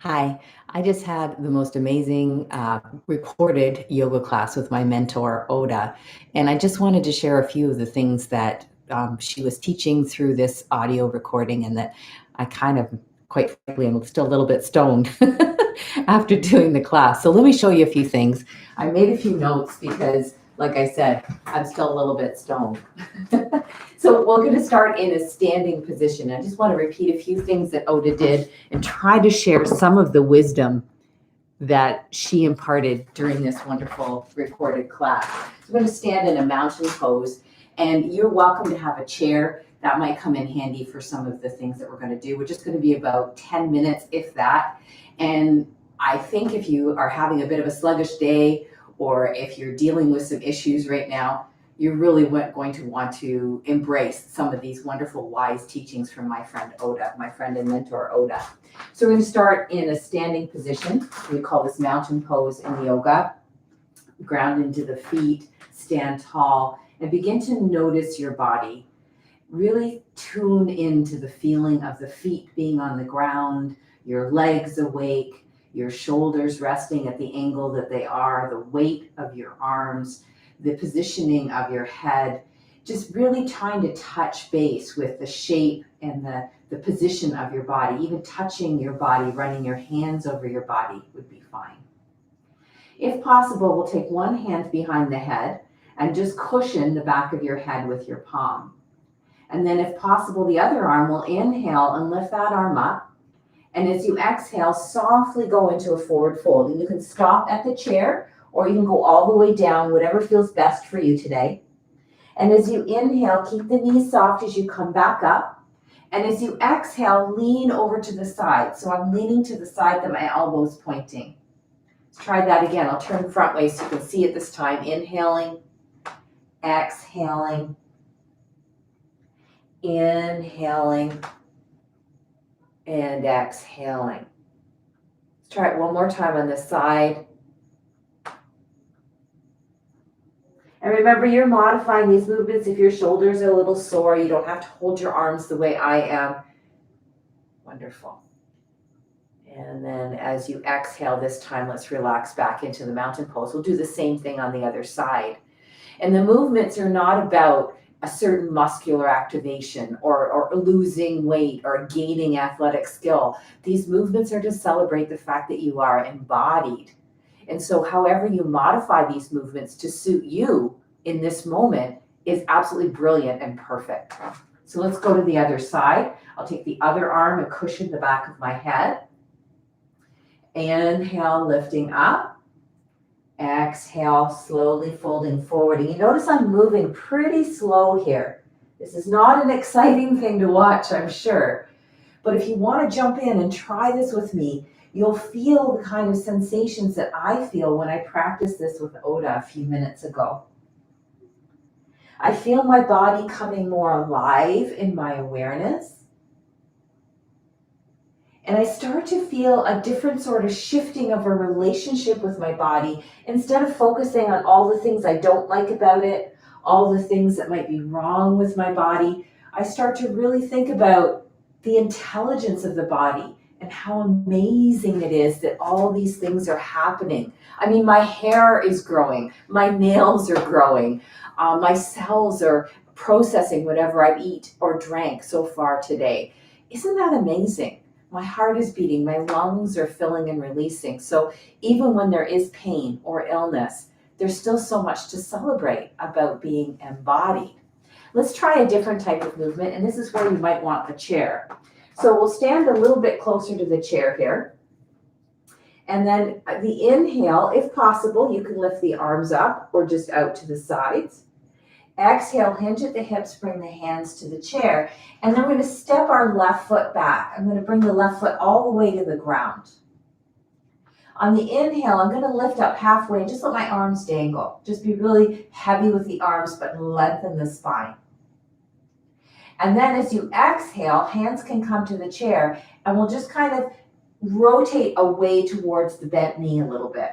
Hi, I just had the most amazing recorded yoga class with my mentor, Oda. And I just wanted to share a few of the things that she was teaching through this audio recording, and that I kind of, quite frankly, am still a little bit stoned after doing the class. So let me show you a few things. I made a few notes because, like I said, I'm still a little bit stoned. So we're going to start in a standing position. I just want to repeat a few things that Oda did and try to share some of the wisdom that she imparted during this wonderful recorded class. So we're going to stand in a mountain pose, and you're welcome to have a chair. That might come in handy for some of the things that we're going to do. We're just going to be about 10 minutes, if that. And I think if you are having a bit of a sluggish day, or if you're dealing with some issues right now, you're really going to want to embrace some of these wonderful, wise teachings from my friend Oda, my friend and mentor Oda. So we're going to start in a standing position. We call this mountain pose in yoga. Ground into the feet, stand tall, and begin to notice your body. Really tune into the feeling of the feet being on the ground, your legs awake, your shoulders resting at the angle that they are, the weight of your arms, the positioning of your head, just really trying to touch base with the shape and the position of your body. Even touching your body, running your hands over your body would be fine. If possible, we'll take one hand behind the head and just cushion the back of your head with your palm. And then if possible, the other arm will inhale and lift that arm up. And as you exhale, softly go into a forward fold. And you can stop at the chair, or you can go all the way down, whatever feels best for you today. And as you inhale, keep the knees soft as you come back up. And as you exhale, lean over to the side. So I'm leaning to the side that my elbow's pointing. Let's try that again. I'll turn front way so you can see it this time. Inhaling, exhaling, inhaling, and exhaling. Let's try it one more time on this side. And remember, you're modifying these movements. If your shoulders are a little sore, you don't have to hold your arms the way I am. Wonderful. And then as you exhale this time, let's relax back into the mountain pose. We'll do the same thing on the other side. And the movements are not about a certain muscular activation or losing weight or gaining athletic skill. These movements are to celebrate the fact that you are embodied. And so however you modify these movements to suit you in this moment is absolutely brilliant and perfect. So let's go to the other side. I'll take the other arm and cushion the back of my head. Inhale, lifting up. Exhale, slowly folding forward. And you notice I'm moving pretty slow here. This is not an exciting thing to watch, I'm sure. But if you want to jump in and try this with me, you'll feel the kind of sensations that I feel when I practiced this with Oda a few minutes ago. I feel my body coming more alive in my awareness. And I start to feel a different sort of shifting of a relationship with my body. Instead of focusing on all the things I don't like about it, all the things that might be wrong with my body, I start to really think about the intelligence of the body and how amazing it is that all these things are happening. I mean, my hair is growing, my nails are growing, my cells are processing whatever I've eaten or drank so far today. Isn't that amazing? My heart is beating, my lungs are filling and releasing. So even when there is pain or illness, there's still so much to celebrate about being embodied. Let's try a different type of movement, and this is where you might want the chair. So we'll stand a little bit closer to the chair here. And then the inhale, if possible, you can lift the arms up or just out to the sides. Exhale, hinge at the hips, bring the hands to the chair. And then we're going to step our left foot back. I'm going to bring the left foot all the way to the ground. On the inhale, I'm going to lift up halfway and just let my arms dangle. Just be really heavy with the arms, but lengthen the spine. And then as you exhale, hands can come to the chair, and we'll just kind of rotate away towards the bent knee a little bit.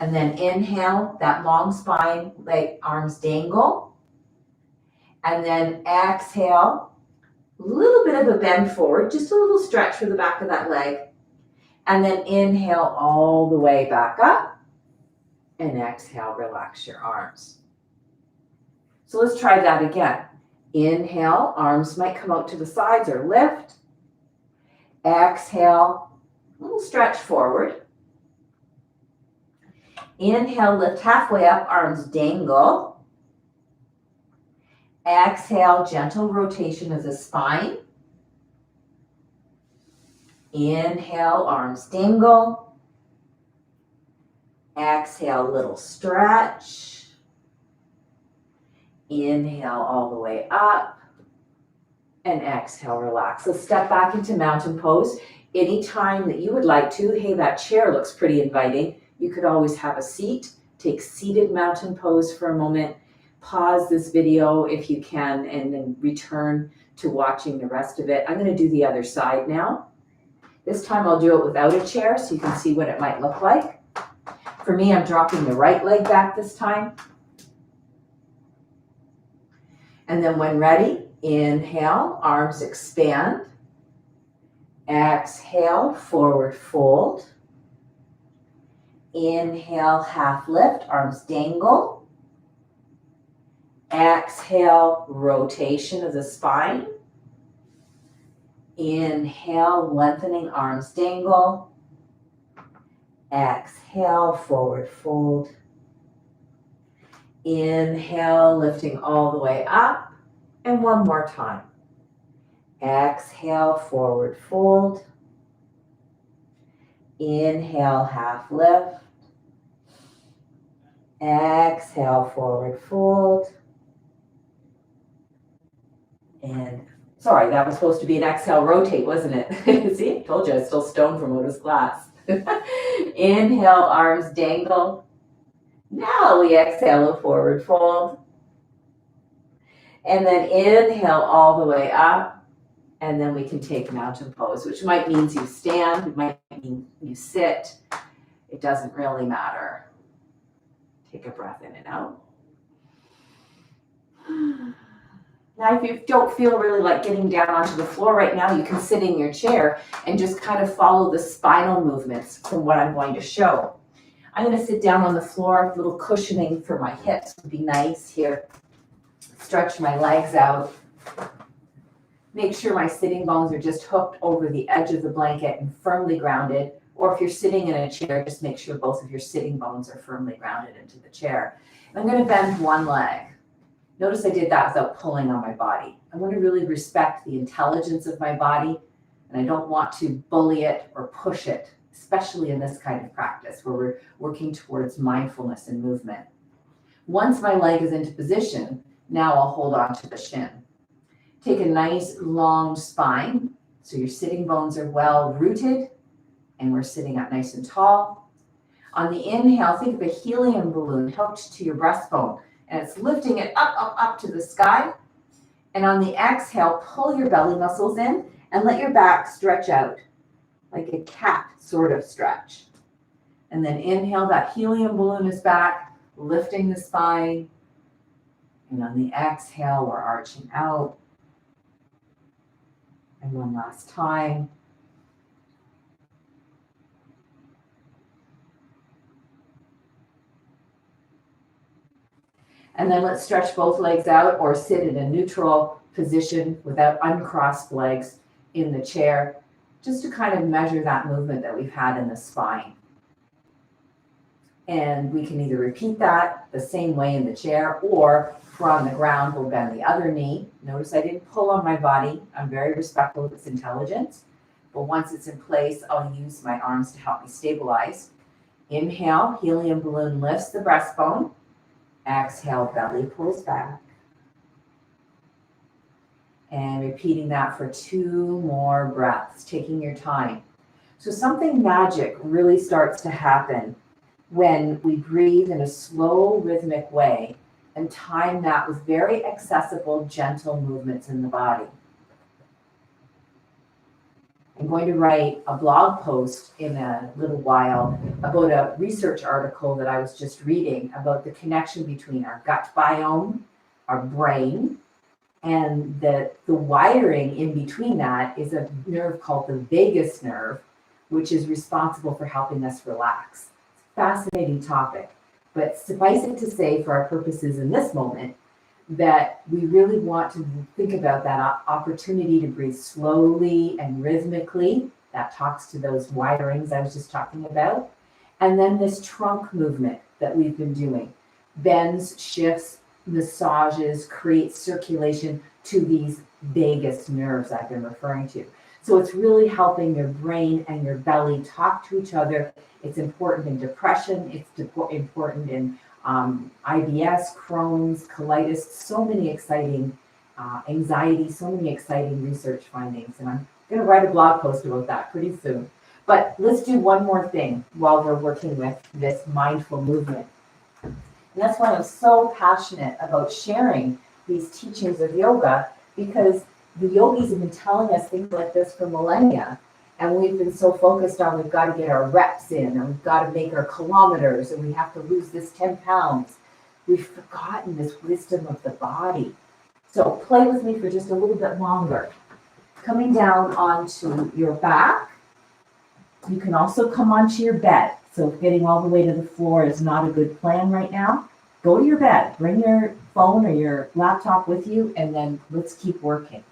And then inhale, that long spine, leg, arms dangle. And then exhale, a little bit of a bend forward, just a little stretch for the back of that leg. And then inhale all the way back up. And exhale, relax your arms. So let's try that again. Inhale, arms might come out to the sides or lift. Exhale, a little stretch forward. Inhale, lift halfway up, arms dangle. Exhale, gentle rotation of the spine. Inhale, arms dangle. Exhale, little stretch. Inhale all the way up. And exhale, relax. So step back into mountain pose. Anytime that you would like to, hey, that chair looks pretty inviting. You could always have a seat. Take seated mountain pose for a moment. Pause this video if you can, and then return to watching the rest of it. I'm going to do the other side now. This time I'll do it without a chair so you can see what it might look like. For me, I'm dropping the right leg back this time. And then when ready, inhale, arms expand. Exhale, forward fold. Inhale, half lift, arms dangle. Exhale, rotation of the spine. Inhale, lengthening, arms dangle. Exhale, forward fold. Inhale, lifting all the way up. And one more time. Exhale, forward fold. Inhale, half lift. Exhale, forward fold. And sorry, that was supposed to be an exhale, rotate, wasn't it? See, I told you I was still stoned from Oda's class. Inhale, arms dangle. Now we exhale a forward fold. And then inhale all the way up. And then we can take mountain pose, which might mean you stand, it might mean you sit. It doesn't really matter. Take a breath in and out. Now, if you don't feel really like getting down onto the floor right now, you can sit in your chair and just kind of follow the spinal movements from what I'm going to show. I'm going to sit down on the floor, a little cushioning for my hips would be nice here. Stretch my legs out. Make sure my sitting bones are just hooked over the edge of the blanket and firmly grounded. Or if you're sitting in a chair, just make sure both of your sitting bones are firmly grounded into the chair. I'm going to bend one leg. Notice I did that without pulling on my body. I want to really respect the intelligence of my body, and I don't want to bully it or push it, especially in this kind of practice where we're working towards mindfulness and movement. Once my leg is into position, now I'll hold on to the shin. Take a nice long spine, so your sitting bones are well rooted, and we're sitting up nice and tall. On the inhale, think of a helium balloon hooked to your breastbone, and it's lifting it up, up, up to the sky. And on the exhale, pull your belly muscles in and let your back stretch out like a cat sort of stretch. And then inhale, that helium balloon is back, lifting the spine. And on the exhale, we're arching out. And one last time. And then let's stretch both legs out or sit in a neutral position without uncrossed legs in the chair, just to kind of measure that movement that we've had in the spine. And we can either repeat that the same way in the chair, or if we're on the ground, we'll bend the other knee. Notice I didn't pull on my body. I'm very respectful of its intelligence. But once it's in place, I'll use my arms to help me stabilize. Inhale, helium balloon lifts the breastbone. Exhale, belly pulls back. And repeating that for 2 more breaths, taking your time. So something magic really starts to happen when we breathe in a slow, rhythmic way and time that with very accessible, gentle movements in the body. I'm going to write a blog post in a little while about a research article that I was just reading about the connection between our gut biome, our brain, and the wiring in between that is a nerve called the vagus nerve, which is responsible for helping us relax. Fascinating topic, but suffice it to say for our purposes in this moment that we really want to think about that opportunity to breathe slowly and rhythmically. That talks to those wirings I was just talking about. And then this trunk movement that we've been doing, bends, shifts, massages, creates circulation to these vagus nerves I've been referring to. So it's really helping your brain and your belly talk to each other. It's important in depression. It's important in IBS, Crohn's, colitis, so many exciting anxiety, so many exciting research findings. And I'm going to write a blog post about that pretty soon. But let's do one more thing while we're working with this mindful movement. And that's why I'm so passionate about sharing these teachings of yoga, because the yogis have been telling us things like this for millennia. And we've been so focused on we've got to get our reps in, and we've got to make our kilometers, and we have to lose this 10 pounds. We've forgotten this wisdom of the body. So play with me for just a little bit longer. Coming down onto your back. You can also come onto your bed. So if getting all the way to the floor is not a good plan right now, go to your bed. Bring your phone or your laptop with you, and then let's keep working.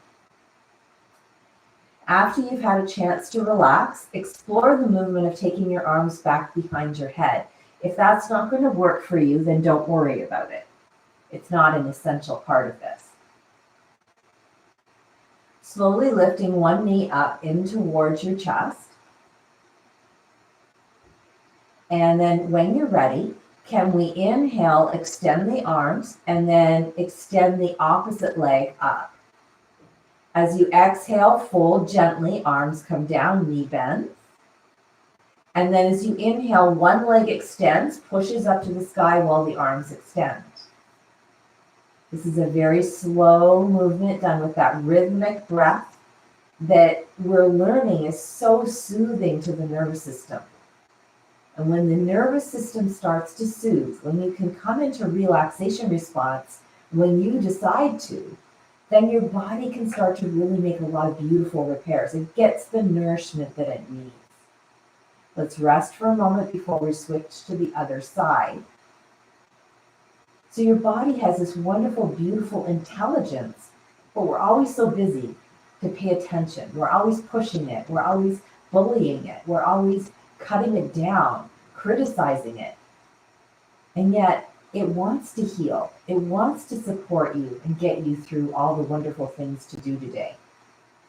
After you've had a chance to relax, explore the movement of taking your arms back behind your head. If that's not going to work for you, then don't worry about it. It's not an essential part of this. Slowly lifting one knee up in towards your chest. And then when you're ready, can we inhale, extend the arms, and then extend the opposite leg up. As you exhale, fold gently, arms come down, knee bends. And then as you inhale, one leg extends, pushes up to the sky while the arms extend. This is a very slow movement done with that rhythmic breath that we're learning is so soothing to the nervous system. And when the nervous system starts to soothe, when you can come into relaxation response, when you decide to, then your body can start to really make a lot of beautiful repairs. It gets the nourishment that it needs. Let's rest for a moment before we switch to the other side. So your body has this wonderful, beautiful intelligence, but we're always so busy to pay attention. We're always pushing it. We're always bullying it. We're always cutting it down, criticizing it. And yet, it wants to heal. It wants to support you and get you through all the wonderful things to do today.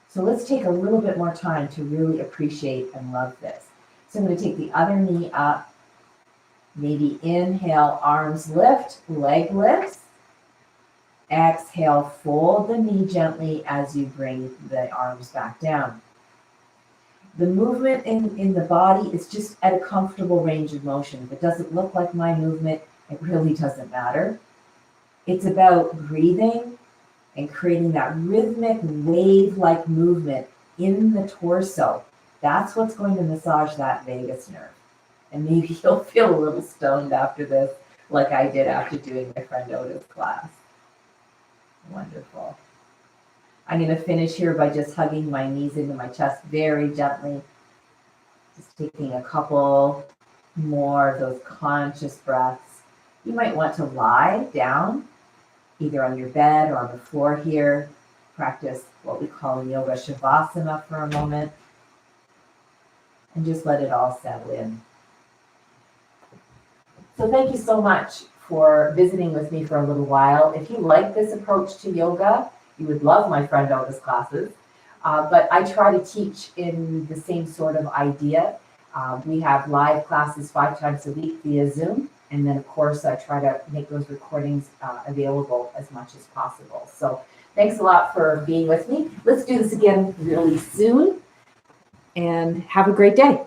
So let's take a little bit more time to really appreciate and love this. So I'm going to take the other knee up. Maybe inhale, arms lift, leg lifts. Exhale, fold the knee gently as you bring the arms back down. The movement in the body is just at a comfortable range of motion. If it doesn't look like my movement, it really doesn't matter. It's about breathing and creating that rhythmic wave-like movement in the torso. That's what's going to massage that vagus nerve. And maybe you'll feel a little stoned after this, like I did after doing my friend Oda's class. Wonderful. I'm going to finish here by just hugging my knees into my chest very gently. Just taking a couple more of those conscious breaths. You might want to lie down, either on your bed or on the floor here. Practice what we call in yoga shavasana for a moment. And just let it all settle in. So thank you so much for visiting with me for a little while. If you like this approach to yoga, you would love my friend Oda's classes. But I try to teach in the same sort of idea. We have live classes 5 times a week via Zoom. And then, of course, I try to make those recordings available as much as possible. So thanks a lot for being with me. Let's do this again really soon. And have a great day.